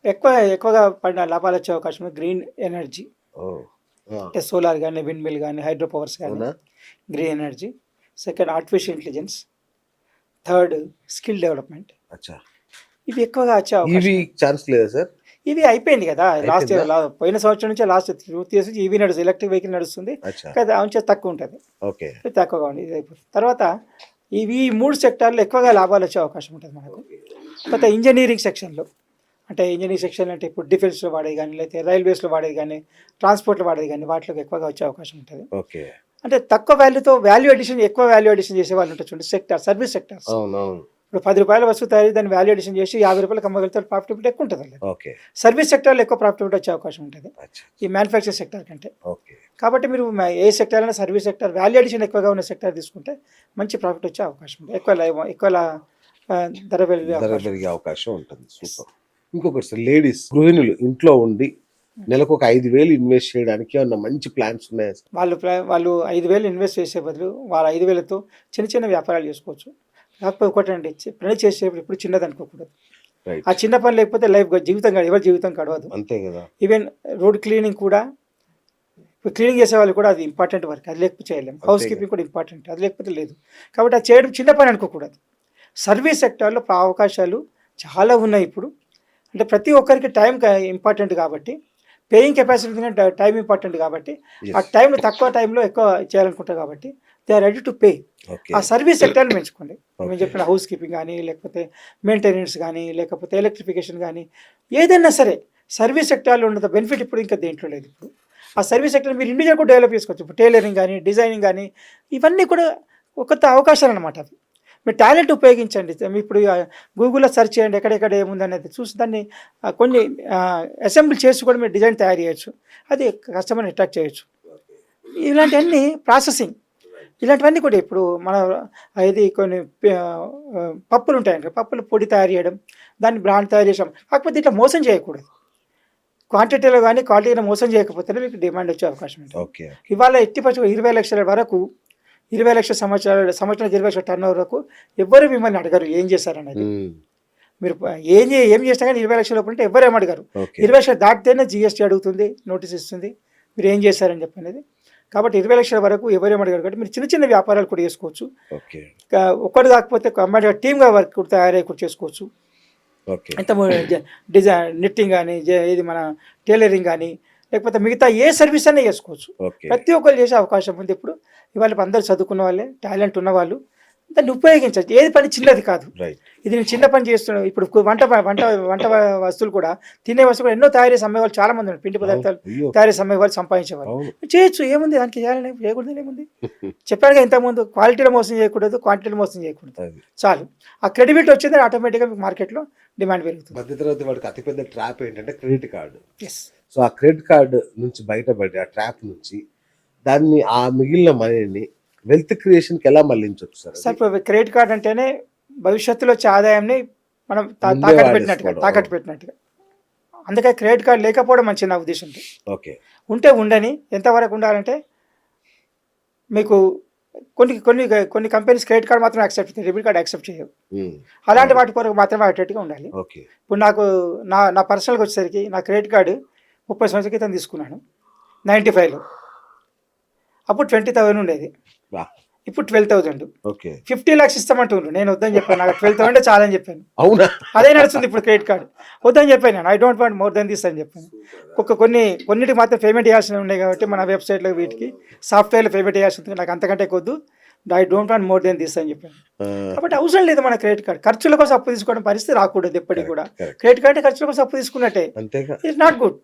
ఎక్కువగా పడిన లాభాలు వచ్చే అవకాశం ఉంది గ్రీన్ ఎనర్జీ. ఓహ్! ఆ! అంటే సోలార్ గానీ, విండ్ మిల్ గానీ, హైడ్రో పవర్స్ గానీ, అవునా? Green energy. Second artificial intelligence. Third skill development. అచ్చా! ఇవి ఎక్కువగా వచ్చే అవకాశం ఈవీ ఉంది. ఛాన్స్ లేదా సార్? ఇవి అయిపోయింది కదా! లాస్ట్ అయిపోయిందా? ఇయర్ పోయిన సంవత్సరం నుంచే లాస్ట్ 2 ఇయర్స్ నుంచి ఈవీ నడుస్తుంది. ఎలక్ట్రిక్ వెహికల్ నడుస్తుంది. అచ్చా! కదా కొంచెం తక్కువ ఉంటది. ఓకే. తక్కువగా ఉంది. ఇది అయిపోతుంది. తర్వాత ఇవి ఈ 3 సెక్టార్‌లో ఎక్కువగా లాభాలు వచ్చే అవకాశం ఉంటది మనకు. తర్వాత ఇంజినీరింగ్ సెక్షన్‌లో అంటే ఇంజినీరింగ్ సెక్షన్ అంటే ఇప్పుడు డిఫెన్స్‌లో వాడేది గానీ, లేకపోతే రైల్వేస్‌లో వాడేది గానీ, ట్రాన్స్‌పోర్ట్‌లో వాడేది గానీ వాటిలోకి ఎక్కువగా వచ్చే అవకాశం ఉంటది. ఓకే. అంటే తక్కువ వాల్యూతో వాల్యూ అడిషన్ ఎక్కువ వాల్యూ అడిషన్ చేసే వాళ్ళు ఉంటారు చూడండి సర్వీస్ సెక్టార్స్. అవునవును. ఇప్పుడు ₹10 వస్తువు తయారీ దాన్ని వాల్యూ అడిషన్ చేసి ₹50 అమ్మగలుగుతారు. ప్రాఫిటబిలిటీ ఎక్కువ ఉంటదండి. ఓకే. సర్వీస్ సెక్టార్‌లో ఎక్కువ ప్రాఫిటబిలిటీ వచ్చే అవకాశం ఉంటది. అచ్చా! ఈ మ్యానుఫ్యాక్చరింగ్ సెక్టార్ కంటే. ఓకే. కాబట్టి మీరు ఏ సెక్టార్ అయినా సర్వీస్ సెక్టార్ వాల్యూ అడిషన్ ఎక్కువగా ఉన్న సెక్టార్ తీసుకుంటే మంచి ప్రాఫిట్ వచ్చే అవకాశం ఉంది. ఎక్కువ ధర పెరిగే ధర అవకాశం. పెరిగే అవకాశం ఉంటుంది. సూపర్. ఇంకొకటి సార్ లేడీస్ గృహిణులు ఇంట్లో ఉండి నెలకు ఒక 5,000 ఇన్వెస్ట్ చేయడానికి ఏమన్నా మంచి ప్లాన్స్ ఉన్నాయా సార్? వాళ్ళు 5,000 ఇన్వెస్ట్ చేసే బదులు వాళ్ళ 5,000తో చిన్న చిన్న వ్యాపారాలు చేసుకోవచ్చు. కాకపోతే ఒకటండి పని చేసేటప్పుడు ఎప్పుడు చిన్నది అనుకోకూడదు. రైట్. ఆ చిన్న పని లేకపోతే ఎవరి జీవితం గడవదు. అంతే కదా! ఈవెన్ రోడ్ క్లీనింగ్ కూడా ఇప్పుడు క్లీనింగ్ చేసే వాళ్ళు కూడా అది ఇంపార్టెంట్ వర్క్. అది లేకపోతే చేయలేము. హౌస్ కీపింగ్ కూడా ఇంపార్టెంట్. అది లేకపోతే లేదు. కాబట్టి అది చేయడం చిన్న పని అనుకోకూడదు. సర్వీస్ సెక్టార్‌లో అవకాశాలు చాలా ఉన్నాయి ఇప్పుడు. అంటే ప్రతి ఒక్కరికి టైం ఇంపార్టెంట్ కాబట్టి పేయింగ్ కెపాసిటీ టైం ఇంపార్టెంట్ కాబట్టి ఆ టైంలో తక్కువ టైంలో ఎక్కువ చేయాలనుకుంటారు కాబట్టి they are ready to pay. Okay. ఆ సర్వీస్ సెక్టార్ని పెంచుకోండి. నేను ఓకే. చెప్పిన హౌస్ కీపింగ్ కానీ, లేకపోతే మెయింటెనెన్స్ కానీ, లేకపోతే ఎలక్ట్రిఫికేషన్ కానీ ఏదైనా సరే సర్వీస్ సెక్టార్లో ఉన్న బెనిఫిట్ ఇప్పుడు ఇంకా దేంట్లో లేదు. ఇప్పుడు ఆ సర్వీస్ సెక్టర్ మీరు ఇండివిజువల్ కూడా డెవలప్ చేసుకోవచ్చు. ఇప్పుడు టైలరింగ్ కానీ, డిజైనింగ్ కానీ ఇవన్నీ కూడా ఒక కొత్త అవకాశాలు అనమాట అవి. మీ టాలెంట్ ఉపయోగించండి. ఇప్పుడు గూగుల్‌లో సెర్చ్ చేయండి ఎక్కడెక్కడ ఏముందనేది చూసి దాన్ని కొన్ని అసెంబుల్ చేసి కూడా మీరు డిజైన్ తయారు చేయొచ్చు. అది కస్టమర్‌ని అట్రాక్ట్ చేయొచ్చు. ఇలాంటివన్నీ ప్రాసెసింగ్ ఇలాంటివన్నీ కూడా ఇప్పుడు మన ఇది కొన్ని పప్పులు ఉంటాయండి. పప్పుల పొడి తయారు చేయడం, దాన్ని బ్రాండ్ తయారు చేసాం. కాకపోతే ఇట్లా మోసం చేయకూడదు. క్వాంటిటీలో కానీ క్వాలిటీలో మోసం చేయకపోతేనే మీకు డిమాండ్ వచ్చే అవకాశం ఉంటుంది. ఓకే. ఇవాళ ఎట్టి పరిస్థితుల్లో 20 లక్షల వరకు 20 లక్షల సంవత్సరానికి 20 లక్షల టర్న్ ఓవర్ వరకు ఎవ్వరు మిమ్మల్ని అడగరు ఏం చేశారనేది. మీరు ఏం చేసినా కానీ 20 లక్షల లోపల ఉంటే ఎవ్వరు ఏం అడగరు. ఓకే. 20 లక్షలు దాటితేనే జీఎస్టీ అడుగుతుంది, నోటీస్ ఇస్తుంది మీరు ఏం చేశారని చెప్పనేది. కాబట్టి 20 లక్షల వరకు ఎవరేం అడగరు కాబట్టి మీరు చిన్న చిన్న వ్యాపారాలు కూడా చేసుకోవచ్చు. ఓకే. ఒక్కటి కాకపోతే కంబైన్డ్గా టీమ్గా వర్క్ కూడా తయారై కూడా చేసుకోవచ్చు. ఓకే. ఎంత డిజైన్ నిట్టింగ్ కానీ ఇది మన టైలరింగ్ కానీ లేకపోతే మిగతా ఏ సర్వీస్ అయినా చేసుకోవచ్చు. ఓకే. ప్రతి ఒక్కరు చేసే అవకాశం ఉంది. ఇప్పుడు ఇవాళ అందరూ చదువుకున్న వాళ్ళే టాలెంట్ ఉన్నవాళ్ళు దాన్ని ఉపయోగించవచ్చు. ఏది పని చిన్నది కాదు. రైట్. ఇది నేను చిన్న పని చేస్తున్నాను. ఇప్పుడు వంట వస్తువులు కూడా తినే వస్తువులు కూడా ఎన్నో తయారు చేసి అమ్మేవాళ్ళు చాలా మంది ఉన్నారు. పిండి పదార్థాలు అయ్యో! తయారు చేసి అమ్మేవాళ్ళు సంపాదించేవాళ్ళు అవును. చేయొచ్చు. ఏముంది దానికి చేయాలని చేయకూడదు ఏముంది. చెప్పాడుగా ఇంతకుముందు క్వాలిటీలో మోసం చేయకూడదు, క్వాంటిటీలో మోసం చేయకూడదు. అది. చాలు ఆ క్రెడిబిలిటీ వచ్చింది ఆటోమేటిక్గా మీకు మార్కెట్లో డిమాండ్ పెరుగుతుంది. మధ్యతరగతి వాడికి అతిపెద్ద ట్రాప్ ఏంటంటే క్రెడిట్ కార్డు. ఎస్. సో ఆ క్రెడిట్ కార్డు నుంచి బయటపడి ఆ ట్రాప్ నుంచి దాన్ని ఆ మిగిలిన మనీని వెల్త్ క్రియేషన్కి ఎలా మళ్ళించవచ్చు సార్? సార్ ఇప్పుడు క్రెడిట్ కార్డ్ అంటేనే భవిష్యత్తులో వచ్చే ఆదాయాన్ని మనం ముందే తాకట్టు వాడేసుకోవడం. పెట్టినట్టుగా. అందుకే క్రెడిట్ కార్డ్ లేకపోవడం మంచి నా ఉద్దేశంతో. ఓకే. ఉంటే ఉండని ఎంతవరకు ఉండాలంటే మీకు కొన్ని కంపెనీస్ క్రెడిట్ కార్డ్ మాత్రం యాక్సెప్ట్ చేస్తాయి, డెబిట్ కార్డ్ యాక్సెప్ట్ చేయవు. అలాంటి వాటి కొరకు మాత్రమే అటెట్గా ఉండాలి. ఓకే. ఇప్పుడు నాకు నా పర్సనల్గా వచ్చేసరికి నా క్రెడిట్ కార్డు 30 సంవత్సరాల క్రితం తీసుకున్నాను 95లో. అప్పుడు 20,000 ఉండేది, వా. ఇప్పుడు 12,000. ఓకే. 50 lakhs ఇస్తామంటుండ్రు. నేను వద్దని చెప్పాను. నాకు 12,000 చాలని చెప్పాను. అవునా? అదే నడుస్తుంది ఇప్పుడు క్రెడిట్ కార్డు. వద్దని చెప్పాను నేను. I don't want more than this అని చెప్పాను. కొన్నిటికి మాత్రం పేమెంట్ చేయాల్సినవి ఉన్నాయి కాబట్టి మన వెబ్సైట్లో వీటికి సాఫ్ట్వేర్లో పేమెంట్ చేయాల్సి ఉంటుంది. నాకు అంతకంటే కొద్దు. I don't want more than this అని చెప్పాను. కాబట్టి అవసరం లేదు మన క్రెడిట్ కార్డ్. ఖర్చుల కోసం అప్పు తీసుకోవడం పరిస్థితి రాకూడదు ఎప్పటికి కూడా. క్రెడిట్ కార్డు ఖర్చుల కోసం అప్పు తీసుకున్నట్టే. అంతేగా. It's not good.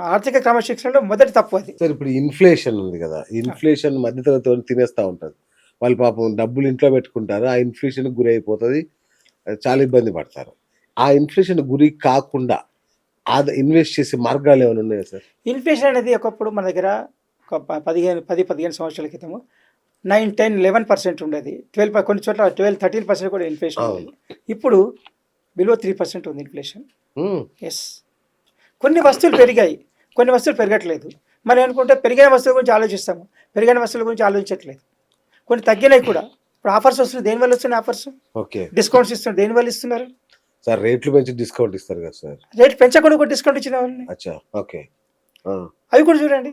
ఆర్థిక క్రమశిక్షణలో మొదటి తప్పు అది. సార్ ఇప్పుడు ఇన్ఫ్లేషన్ ఉంది కదా, ఇన్ఫ్లేషన్ మధ్యతరగతి వాళ్ళు తినేస్తూ ఉంటుంది. వాళ్ళు పాపం డబ్బులు ఇంట్లో పెట్టుకుంటారు, ఆ ఇన్ఫ్లేషన్కి గురి అయిపోతుంది, చాలా ఇబ్బంది పడతారు. ఆ ఇన్ఫ్లేషన్ గురి కాకుండా ఇన్వెస్ట్ చేసే మార్గాలు ఏమైనా ఉన్నాయా సార్? ఇన్ఫ్లేషన్ అనేది ఒకప్పుడు మన దగ్గర ఒక 10-15 సంవత్సరాల క్రితము 9, 10, 11% ఉండేది. 12 కొన్ని చోట్ల 12-13% కూడా ఇన్ఫ్లేషన్ ఉండేది. ఇప్పుడు బిలో 3% ఉంది ఇన్ఫ్లేషన్. ఎస్. కొన్ని వస్తువులు పెరిగాయి, కొన్ని వస్తువులు పెరగట్లేదు. మరి అనుకుంటే పెరిగిన వస్తువుల గురించి ఆలోచిస్తాము, పెరిగిన వస్తువుల గురించి ఆలోచించట్లేదు. కొన్ని తగ్గినాయి కూడా. ఇప్పుడు ఆఫర్స్ వస్తున్నాయి, దేనివల్ల వస్తున్నాయి ఆఫర్స్? ఓకే. డిస్కౌంట్స్ ఇస్తున్నారు, దేనివల్ల ఇస్తున్నారు? సార్ రేట్లు పెంచి డిస్కౌంట్ ఇస్తారు కదా సార్. రేట్ పెంచకుండా కూడా డిస్కౌంట్ ఇచ్చిన వాళ్ళని అచ్చా, ఓకే. అవి కూడా చూడండి.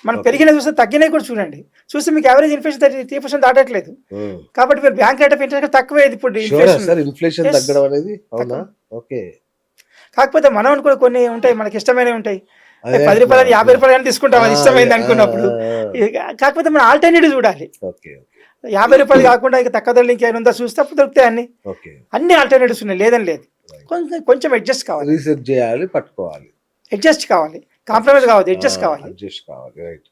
మనం Okay. పెరిగిన చూస్తే తగ్గినవి కూడా చూడండి. చూస్తే మీకు యావరేజ్ ఇన్ఫ్లేషన్ 3% దాటట్లేదు. కాబట్టి మీరు బ్యాంక్ రేట్ ఆఫ్ ఇంట్రెస్ట్ తక్కువే ఇప్పుడు ఇన్ఫ్లేషన్. Sir inflation Yes. తగ్గడం అనేది అవునా? ఓకే. కాకపోతే మనం కూడా కొన్ని ఉంటాయి, మనకి ఇష్టమైనవి ఉంటాయి. అదే 10 రూపాయలు 50 రూపాయలు అని తీసుకుంటాం, అది ఆ, ఇష్టమైంది ఆ, అనుకున్నప్పుడు. ఆ. కాకపోతే మనం ఆల్టర్నేటివ్ చూడాలి. ఓకే. 50 రూపాయలు కాకుండా ఇక తక్కువ ధరలు ఇంకేమైనా ఉందో చూస్తే అప్పుడు దొరుకుతాయి అన్ని. ఓకే. అన్ని ఆల్టర్నేటివ్స్ ఉన్నాయి, లేదని లేదు. కొంచెం అడ్జస్ట్ కావాలి, రీసెర్చ్ చేయాలి, పట్టుకోవాలి, అడ్జస్ట్ కావాలి, కాంప్రమైజ్ కావాలి, అడ్జస్ట్ కావాలి. అడ్జస్ట్ కావాలి. Right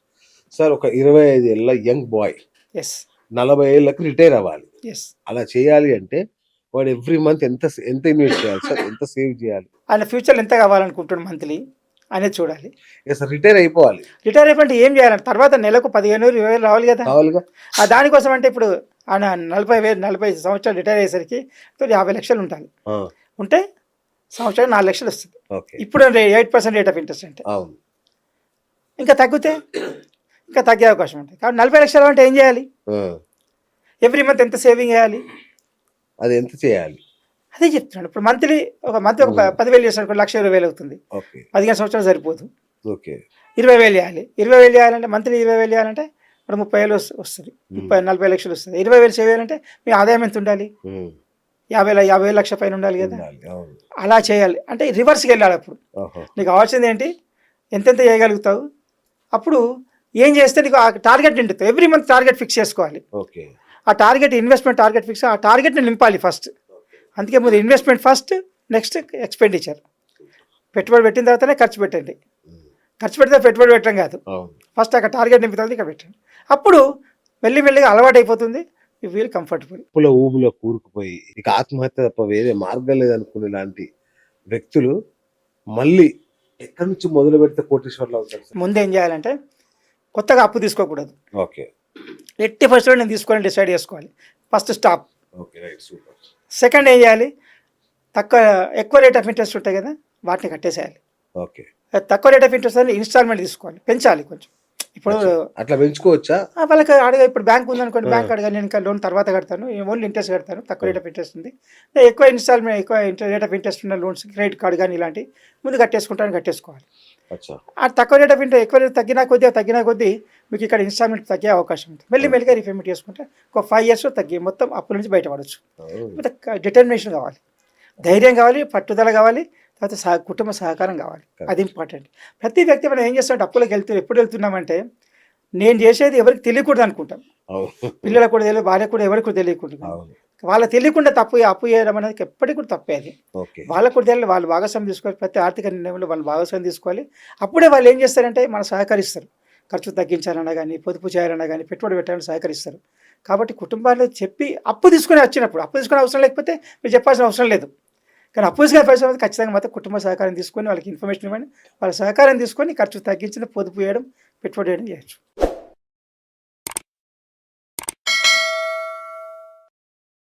sir. ఒక 25 ఏళ్ళ యంగ్ బాయ్ ఎస్ 40 ఏళ్ళకి రిటైర్ అవ్వాలి. ఎస్ అలా చేయాలి అంటే వాడు ఎవ్రీ మంత్ ఎంత ఎంత ఇన్వెస్ట్ చేయాలి సార్? ఎంత సేవ్ చేయాలి? ఆయన ఫ్యూచర్లో ఎంత కావాలనుకుంటున్నాడు మంత్లీ అనేది చూడాలి. సార్ రిటైర్ అయిపోవాలి. రిటైర్ అయిపోయింటే ఏం చేయాలంటే తర్వాత నెలకు 15,000-20,000 రావాలి కదా. కావాలిగా. దానికోసం అంటే ఇప్పుడు ఆయన 40 సంవత్సరాలు రిటైర్ అయ్యేసరికి 50 లక్షలు ఉండాలి. ఉంటే సంవత్సరానికి 4 లక్షలు వస్తుంది. ఓకే. ఇప్పుడు 8% రేట్ ఆఫ్ ఇంట్రెస్ట్ అంటే అవును. ఇంకా తగ్గితే ఇంకా తగ్గే అవకాశం ఉంటుంది. కాబట్టి 40 లక్షలు అంటే ఏం చేయాలి? ఎవ్రీ మంత్ ఎంత సేవింగ్ చేయాలి? అది ఎంత చేయాలి? అదే చెప్తున్నాను. ఇప్పుడు మంత్లీ ఒక 10,000 చేస్తాను, 1,20,000 అవుతుంది. ఓకే. 15 సంవత్సరాలు సరిపోదు. ఓకే. 20,000 చేయాలి. 20,000 చేయాలంటే మంత్లీ 20,000 చేయాలంటే ఇప్పుడు 30,000 వస్తుంది. 40 లక్షలు వస్తుంది. 20,000 సేవ్ చేయాలంటే మీ ఆదాయం ఎంత ఉండాలి? 50,000 లక్ష పైన ఉండాలి కదా. అవును. అలా చేయాలి. అంటే రివర్స్కి వెళ్ళాలి. అప్పుడు నీకు కావాల్సింది ఏంటి? ఎంతెంత చేయగలుగుతావు, అప్పుడు ఏం చేస్తే నీకు ఆ టార్గెట్ నిండుతావు. ఎవ్రీ మంత్ టార్గెట్ ఫిక్స్ చేసుకోవాలి. ఓకే. ఆ టార్గెట్ ఇన్వెస్ట్మెంట్ టార్గెట్ ఫిక్స్, ఆ టార్గెట్ని నింపాలి ఫస్ట్. అందుకే ముందు ఇన్వెస్ట్మెంట్ ఫస్ట్, నెక్స్ట్ ఎక్స్పెండిచర్. పెట్టుబడి పెట్టిన తర్వాతనే ఖర్చు పెట్టండి. ఖర్చు పెడితే పెట్టుబడి పెట్టడం కాదు, ఫస్ట్ అక్కడ టార్గెట్ నింపిన తర్వాత ఇక్కడ పెట్టండి. అప్పుడు మెల్లిమెల్లిగా అలవాటు అయిపోతుంది. You feel comfortable. అప్పుల ఊబిలో కూరుకుపోయి ఇక ఆత్మహత్య తప్ప వేరే మార్గం లేదనుకునే లాంటి వ్యక్తులు మళ్ళీ ఎక్కడి నుంచి మొదలు పెడితే కోటీశ్వర్లు అవుతారు సార్? ముందు ఏం చేయాలంటే కొత్తగా అప్పు తీసుకోకూడదు. ఓకే. ఎట్టి ఫస్ట్లో నేను తీసుకోవాలని డిసైడ్ చేసుకోవాలి. First stop. Okay. Right. Super. Second ఏం చేయాలి? ఎక్కువ రేట్ ఆఫ్ ఇంట్రెస్ట్ ఉంటాయి కదా, వాటిని కట్టేసేయాలి. ఓకే. తక్కువ రేట్ ఆఫ్ ఇంట్రెస్ట్ అని ఇన్స్టాల్మెంట్ తీసుకోవాలి, పెంచాలి కొంచెం. ఇప్పుడు అట్లా పెంచుకోవచ్చా? వాళ్ళకి అడగా, ఇప్పుడు బ్యాంక్ ఉందనుకోండి, బ్యాంక్ అడగా నేను ఇంకా లోన్ తర్వాత కడతాను, ఓన్లీ ఇంట్రెస్ట్ కడతాను, తక్కువ రేట్ ఆఫ్ ఇంట్రెస్ట్ ఉంది, ఎక్కువ ఇన్స్టాల్మెంట్ ఎక్కువ రేట్ ఆఫ్ ఇంట్రెస్ట్ ఉన్న లోన్స్, క్రెడిట్ కార్డు కానీ ఇలాంటి ముందు కట్టేసుకోవాలి. ఆ తక్కువ రేట్ ఆఫ్ ఇంట్రెస్ట్ ఎక్కువ రేట్ తగ్గినా కొద్దీ మీకు ఇక్కడ ఇన్స్టాల్మెంట్ తగ్గే అవకాశం ఉంటుంది. మెల్లిమెల్లిగా రీపేమెంట్ చేసుకుంటే ఒక 5 years తగ్గి మొత్తం అప్పుల నుంచి బయటపడవచ్చు. డిటర్మినేషన్ కావాలి, ధైర్యం కావాలి, పట్టుదల కావాలి, తర్వాత కుటుంబ సహకారం కావాలి. అది ఇంపార్టెంట్. ప్రతి వ్యక్తి మనం ఏం చేస్తామంటే అప్పులకు ఎప్పుడు వెళ్తున్నామంటే నేను చేసేది ఎవరికి తెలియకూడదు అనుకుంటాం. పిల్లలకు కూడా తెలియదు, భార్య కూడా ఎవరికి కూడా తెలియకుండా. వాళ్ళకి తెలియకుండా అప్పు చేయడం అనేది ఎప్పటికి కూడా తప్పే. అది వాళ్ళకు కూడా తెలియదు. వాళ్ళు భాగస్వామ్యం తీసుకోవాలి. ప్రతి ఆర్థిక నిర్ణయంలో వాళ్ళు భాగస్వామ్యం తీసుకోవాలి. అప్పుడే వాళ్ళు ఏం చేస్తారంటే మనం సహకరిస్తారు. ఖర్చు తగ్గించాలన్నా కానీ, పొదుపు చేయాలన్నా కానీ, పెట్టుబడి పెట్టాలని సహకరిస్తారు. కాబట్టి కుటుంబాల్లో చెప్పి అప్పు తీసుకుని అవసరం లేకపోతే మీరు చెప్పాల్సిన అవసరం లేదు. కానీ అప్పు తీసుకునే పరిస్థితి ఖచ్చితంగా మాత్రం కుటుంబ సహకారం తీసుకొని వాళ్ళకి ఇన్ఫర్మేషన్ ఇవ్వండి. వాళ్ళ సహకారం తీసుకొని ఖర్చు తగ్గించిన పొదుపు చేయడం, పెట్టుబడి చేయడం చేయొచ్చు.